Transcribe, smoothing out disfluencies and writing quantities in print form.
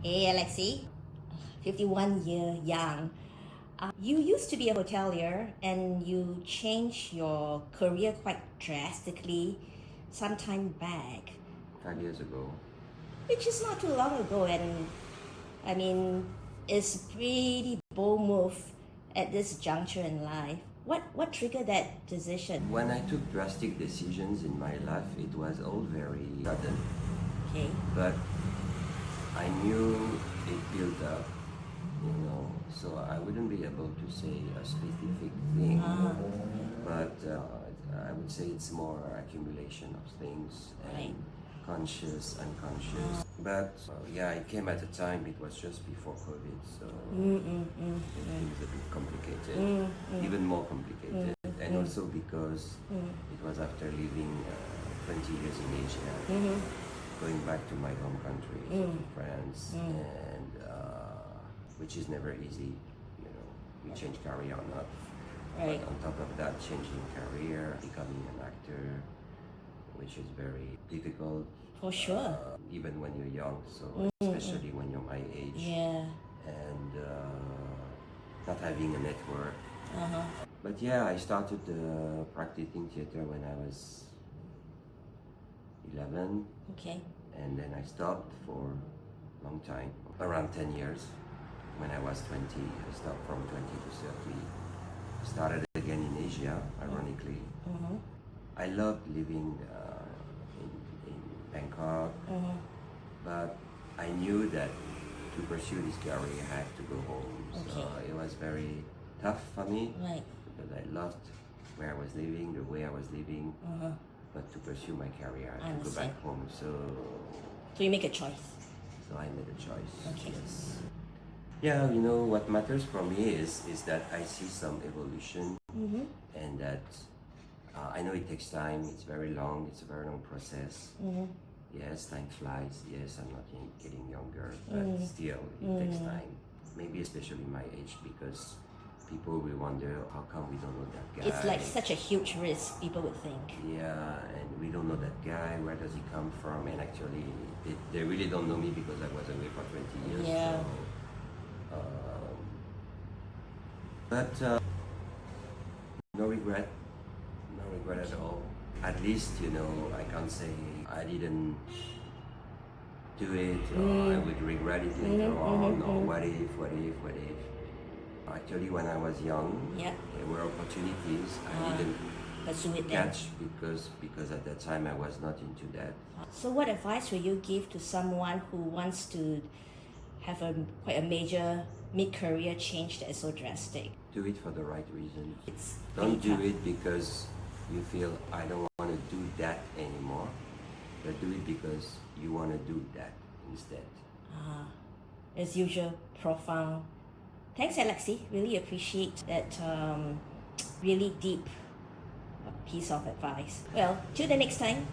Hey Alexis, 51 year young. You used to be a hotelier and you changed your career quite drastically some time back. 5 years ago. Which is not too long ago, and I mean, it's a pretty bold move at this juncture in life. What triggered that decision? When I took drastic decisions in my life, it was all very sudden. Okay. But I knew it built up, so I wouldn't be able to say a specific thing. But I would say it's more accumulation of things and Right. conscious, unconscious. But yeah, it came at a time, it was just before COVID, so it was a bit complicated, even more complicated. And also because it was after living 20 years in Asia, going back to my home country, to France, and which is never easy, we change career or not. Right. But on top of that, changing career, becoming an actor, which is very difficult. For sure. Even when you're young, so especially when you're my age. Yeah. And not having a network. But yeah, I started practicing theater when I was 11, Okay. and then I stopped for a long time, around 10 years. When I was 20, I stopped from 20 to 30. Started again in Asia, ironically. I loved living in Bangkok, but I knew that to pursue this career, I had to go home. So Okay. it was very tough for me, Right. because I loved where I was living, the way I was living. But to pursue my career, I had to go back home. So So you make a choice. I made a choice. Okay. Yes. Yeah, what matters for me is that I see some evolution, and that I know it takes time. It's very long. It's a very long process. Yes, time flies. Yes, I'm not getting younger, but still, it takes time. Maybe especially my age, because people will wonder how come we don't know that guy. It's like such a huge risk, people would think. Yeah, and we don't know that guy. Where does he come from? And actually, they really don't know me because I was away for 20 years. Yeah. So, but no regret at all. At least, I can't say I didn't do it, or I would regret it later on, or what if. Actually, when I was young, there were opportunities I didn't Pursue it then. catch because at that time I was not into that. So what advice will you give to someone who wants to have quite a major mid-career change that is so drastic? Do it for the right reasons. It's Don't pretty do tough. it because you feel I don't want to do that anymore, but do it because you want to do that instead. As usual, profound. Thanks, Alexis. Really appreciate that really deep piece of advice. Well, till the next time.